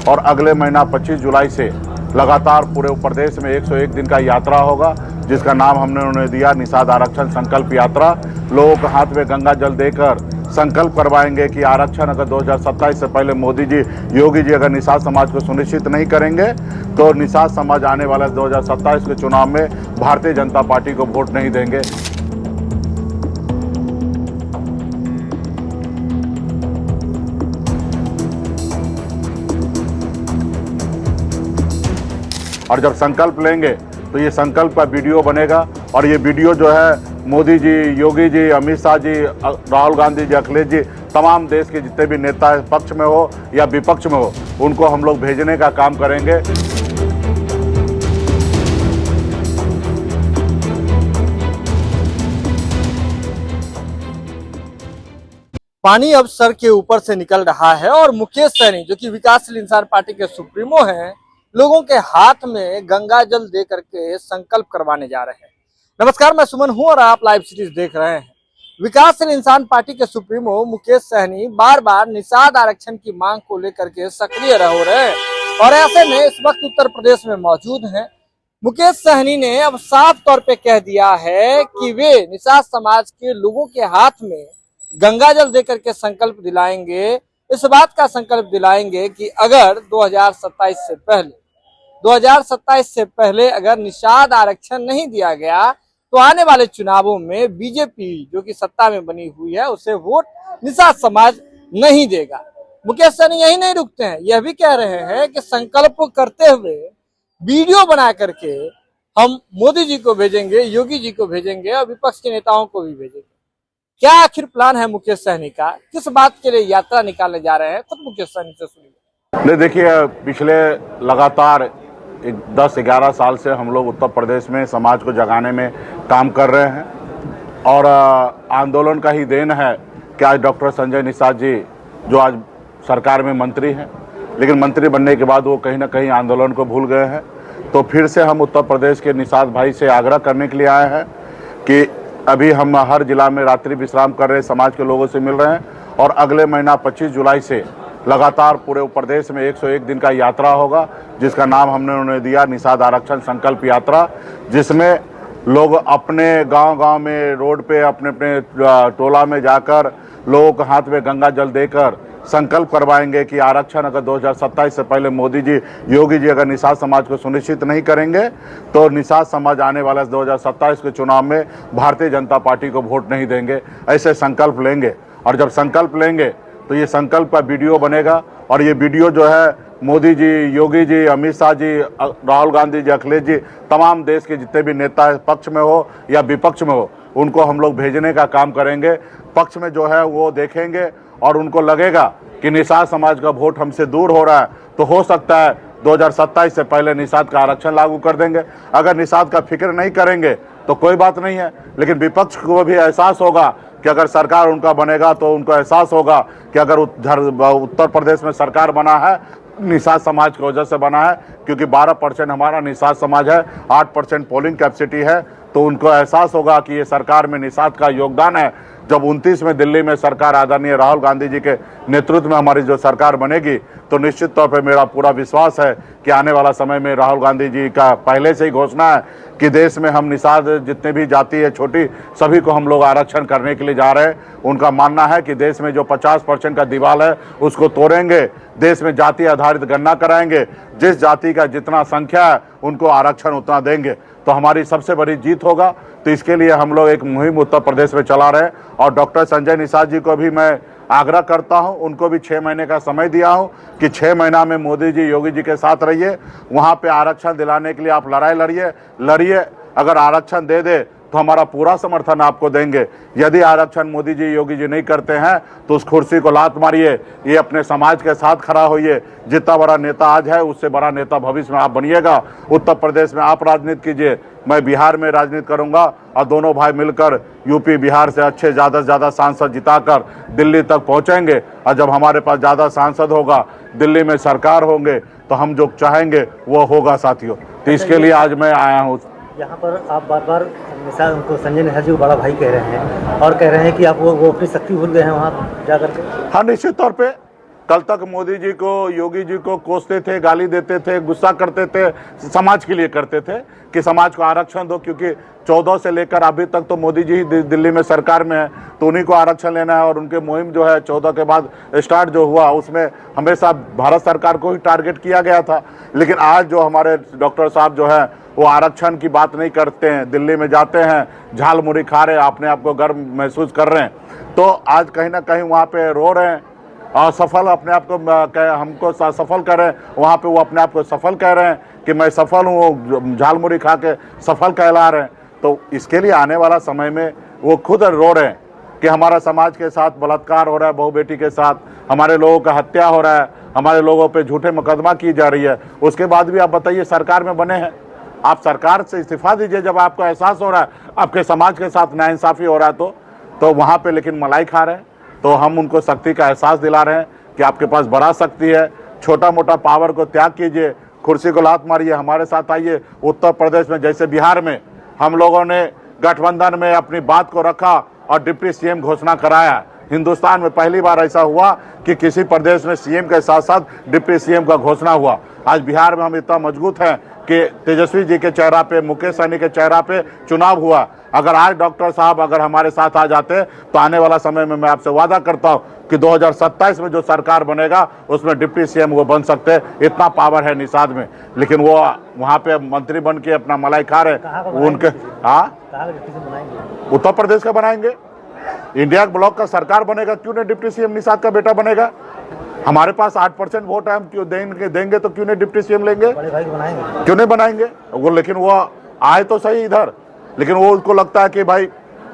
और अगले महीना 25 जुलाई से लगातार पूरे प्रदेश में 101 दिन का यात्रा होगा, जिसका नाम हमने उन्हें दिया निषाद आरक्षण संकल्प यात्रा। लोगों के हाथ में गंगा जल देकर संकल्प करवाएंगे कि आरक्षण अगर 2027 से पहले मोदी जी, योगी जी अगर निषाद समाज को सुनिश्चित नहीं करेंगे तो निषाद समाज आने वाले 2027 के चुनाव में भारतीय जनता पार्टी को वोट नहीं देंगे। और जब संकल्प लेंगे तो ये संकल्प का वीडियो बनेगा और ये वीडियो जो है मोदी जी, योगी जी, अमित शाह जी, राहुल गांधी जी, अखिलेश जी, तमाम देश के जितने भी नेता पक्ष में हो या विपक्ष में हो, उनको हम लोग भेजने का काम करेंगे। पानी अब सर के ऊपर से निकल रहा है और मुकेश सहनी जो कि विकासशील इंसान पार्टी के सुप्रीमो हैं, लोगों के हाथ में गंगा जल दे करके संकल्प करवाने जा रहे हैं। नमस्कार, मैं सुमन हूं और आप लाइव सीरीज देख रहे हैं। विकासशील इंसान पार्टी के सुप्रीमो मुकेश सहनी बार बार निषाद आरक्षण की मांग को लेकर के सक्रिय हो रहे हैं और ऐसे में इस वक्त उत्तर प्रदेश में मौजूद हैं। मुकेश सहनी ने अब साफ तौर पे कह दिया है कि वे निषाद समाज के लोगों के हाथ में गंगा जल देकर के संकल्प दिलाएंगे, इस बात का संकल्प दिलाएंगे कि अगर 2027 से पहले अगर निषाद आरक्षण नहीं दिया गया तो आने वाले चुनावों में बीजेपी जो कि सत्ता में बनी हुई है उसे वोट निषाद समाज नहीं देगा। मुकेश सहनी यही नहीं रुकते हैं, यह भी कह रहे हैं कि संकल्प करते हुए वीडियो बना करके हम मोदी जी को भेजेंगे, योगी जी को भेजेंगे और विपक्ष के नेताओं को भी भेजेंगे। क्या आखिर प्लान है मुकेश सहनी का, किस बात के लिए यात्रा निकालने जा रहे हैं, खुद मुकेश सहनी से सुनिए। नहीं, देखिए, पिछले लगातार 10-11 साल से हम लोग उत्तर प्रदेश में समाज को जगाने में काम कर रहे हैं और आंदोलन का ही देन है कि आज डॉक्टर संजय निषाद जी जो आज सरकार में मंत्री हैं, लेकिन मंत्री बनने के बाद वो कहीं ना कहीं आंदोलन को भूल गए हैं। तो फिर से हम उत्तर प्रदेश के निषाद भाई से आग्रह करने के लिए आए हैं कि अभी हम हर जिला में रात्रि विश्राम कर रहे समाज के लोगों से मिल रहे हैं और अगले महीना 25 जुलाई से लगातार पूरे प्रदेश में 101 दिन का यात्रा होगा, जिसका नाम हमने उन्हें दिया निषाद आरक्षण संकल्प यात्रा, जिसमें लोग अपने गांव-गांव में, रोड पे, अपने अपने टोला में जाकर लोगों के हाथ में गंगा जल देकर संकल्प करवाएंगे कि आरक्षण अगर 2027 से पहले मोदी जी, योगी जी अगर निषाद समाज को सुनिश्चित नहीं करेंगे तो निषाद समाज आने वाले 2027 के चुनाव में भारतीय जनता पार्टी को वोट नहीं देंगे। ऐसे संकल्प लेंगे और जब संकल्प लेंगे तो ये संकल्प का वीडियो बनेगा और ये वीडियो जो है मोदी जी, योगी जी, अमित शाह जी, राहुल गांधी जी, अखिलेश जी, तमाम देश के जितने भी नेता पक्ष में हो या विपक्ष में हो, उनको हम लोग भेजने का काम करेंगे। पक्ष में जो है वो देखेंगे और उनको लगेगा कि निषाद समाज का वोट हमसे दूर हो रहा है तो हो सकता है 2027 से पहले निषाद का आरक्षण लागू कर देंगे। अगर निषाद का फिक्र नहीं करेंगे तो कोई बात नहीं है, लेकिन विपक्ष को भी एहसास होगा कि अगर सरकार उनका बनेगा तो उनको एहसास होगा कि अगर उत्तर प्रदेश में सरकार बना है निषाद समाज की वजह से बना है, क्योंकि 12% हमारा निषाद समाज है, 8% पोलिंग कैपेसिटी है, तो उनको एहसास होगा कि ये सरकार में निषाद का योगदान है। जब 29 में दिल्ली में सरकार आदरणीय राहुल गांधी जी के नेतृत्व में हमारी जो सरकार बनेगी तो निश्चित तौर पे मेरा पूरा विश्वास है कि आने वाला समय में राहुल गांधी जी का पहले से ही घोषणा है कि देश में हम निषाद जितने भी जाति है छोटी, सभी को हम लोग आरक्षण करने के लिए जा रहे हैं। उनका मानना है कि देश में जो 50% का दीवार है उसको तोड़ेंगे, देश में जाति आधारित गणना कराएंगे, जिस जाति का जितना संख्या है उनको आरक्षण उतना देंगे, तो हमारी सबसे बड़ी जीत होगा। तो इसके लिए हम लोग एक मुहिम उत्तर प्रदेश में चला रहे हैं और डॉक्टर संजय निषाद जी को भी मैं आग्रह करता हूं, उनको भी 6 महीने का समय दिया हूं कि 6 महीना में मोदी जी, योगी जी के साथ रहिए, वहां पे आरक्षण दिलाने के लिए आप लड़ाई लड़िए। अगर आरक्षण दे तो हमारा पूरा समर्थन आपको देंगे। यदि आरक्षण मोदी जी, योगी जी नहीं करते हैं तो उस कुर्सी को लात मारिए, ये अपने समाज के साथ खड़ा होइए। जितना बड़ा नेता आज है उससे बड़ा नेता भविष्य में आप बनिएगा। उत्तर प्रदेश में आप राजनीति कीजिए, मैं बिहार में राजनीति करूंगा और दोनों भाई मिलकर यूपी बिहार से अच्छे ज़्यादा से ज़्यादा सांसद जिताकर दिल्ली तक पहुंचेंगे और जब हमारे पास ज़्यादा सांसद होगा, दिल्ली में सरकार होंगे, तो हम जो चाहेंगे वो होगा साथियों। तो इसके लिए आज मैं आया हूँ। यहाँ पर आप बार-बार निषाद उनको संजय निषाद जी को बड़ा भाई कह रहे हैं और कह रहे हैं कि आप वो अपनी शक्ति भूल गए हैं वहाँ जाकर के। हाँ, निश्चित तौर पे कल तक मोदी जी को, योगी जी को कोसते थे, गाली देते थे, गुस्सा करते थे, समाज के लिए करते थे कि समाज को आरक्षण दो, क्योंकि 14 से लेकर अभी तक तो मोदी जी ही दिल्ली में सरकार में है, तो उन्हीं को आरक्षण लेना है। और उनके मुहिम जो है 14 के बाद स्टार्ट जो हुआ, उसमें हमेशा भारत सरकार को ही टारगेट किया गया था। लेकिन आज जो हमारे डॉक्टर साहब जो है वो आरक्षण की बात नहीं करते हैं, दिल्ली में जाते हैं, झाल मुड़ी खा रहे, अपने आप को गर्व महसूस कर रहे हैं, तो आज कहीं ना कहीं वहाँ पे रो रहे हैं और सफल अपने आप को हमको सफल कर रहे हैं, वहाँ पे वो अपने आप को सफल कह रहे हैं कि मैं सफल हूँ, झाल मुड़ी खा के सफल कहला रहे हैं। तो इसके लिए आने वाला समय में वो खुद रो रहे हैं कि हमारा समाज के साथ बलात्कार हो रहा है, बहू बेटी के साथ हमारे लोगों का हत्या हो रहा है, हमारे लोगों पे झूठे मुकदमा की जा रही है। उसके बाद भी आप बताइए, सरकार में बने हैं, आप सरकार से इस्तीफा दीजिए जब आपको एहसास हो रहा है आपके समाज के साथ नाइंसाफ़ी हो रहा है तो वहाँ पे लेकिन मलाई खा रहे हैं। तो हम उनको शक्ति का एहसास दिला रहे हैं कि आपके पास बड़ा शक्ति है, छोटा मोटा पावर को त्याग कीजिए, कुर्सी को लात मारिए, हमारे साथ आइए। उत्तर प्रदेश में जैसे बिहार में हम लोगों ने गठबंधन में अपनी बात को रखा और डिप्टी सीएम घोषणा कराया। हिंदुस्तान में पहली बार ऐसा हुआ कि किसी प्रदेश में सीएम के साथ साथ डिप्टी सीएम का घोषणा हुआ। आज बिहार में हम इतना मजबूत हैं कि तेजस्वी जी के चेहरा पे, मुकेश सहनी के चेहरा पे चुनाव हुआ। अगर आज डॉक्टर साहब अगर हमारे साथ आ जाते तो आने वाला समय में मैं आपसे वादा करता हूं कि 2027 में जो सरकार बनेगा उसमें डिप्टी सीएम वो बन सकते हैं, इतना पावर है निषाद में। लेकिन वो वहाँ पे मंत्री बन के अपना मलाई खा रहे उनके। उत्तर प्रदेश का बनाएंगे, इंडिया ब्लॉक का सरकार बनेगा, क्यों नहीं डिप्टी सीएम निषाद का बेटा बनेगा। हमारे पास 8% वोट है, हम क्यों देंगे तो क्यों नहीं डिप्टी सीएम लेंगे, क्यों नहीं बनाएंगे वो। लेकिन वो आए तो सही इधर, लेकिन वो उसको लगता है कि भाई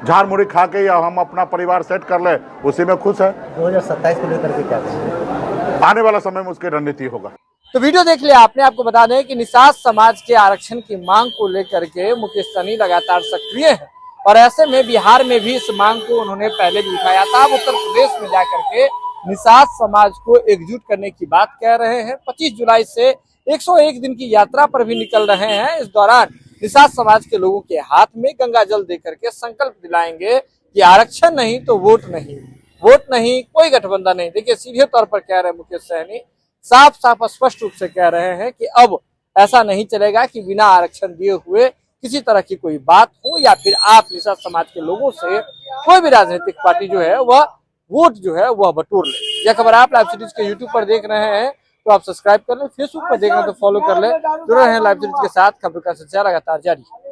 झाड़ मुड़ी खा के या हम अपना परिवार सेट कर ले, उसी में खुश है। 2027 को लेकर के क्या करेंगे? आने वाला समय में उसकी रणनीति होगा। तो वीडियो देख लिया आपने। आपको बता दें कि निषाद समाज के आरक्षण की मांग को लेकर के मुकेश सहनी लगातार सक्रिय है और ऐसे में बिहार में भी इस मांग को उन्होंने पहले भी उठाया था। अब उत्तर प्रदेश में जाकर के निषाद समाज को एकजुट करने की बात कह रहे हैं। 25 जुलाई से 101 दिन की यात्रा पर भी निकल रहे हैं। इस दौरान निषाद समाज के लोगों के हाथ में गंगा जल देकर के संकल्प दिलाएंगे कि आरक्षण नहीं तो वोट नहीं, वोट नहीं कोई गठबंधन नहीं। देखिए, सीधे तौर पर कह रहे हैं मुकेश सहनी, साफ साफ स्पष्ट रूप से कह रहे हैं कि अब ऐसा नहीं चलेगा कि बिना आरक्षण दिए हुए किसी तरह की कोई बात हो या फिर आप निषाद समाज के लोगों से कोई भी राजनीतिक पार्टी जो है वह वोट जो है वह बटोर ले। यह खबर आप लाइव सीरीज के यूट्यूब पर देख रहे हैं तो आप सब्सक्राइब कर लें, फेसबुक पर देख रहे हैं तो फॉलो कर लें। जुड़े रहें लाइव सीरीज के साथ, खबर का सिलसिला लगातार जारी है।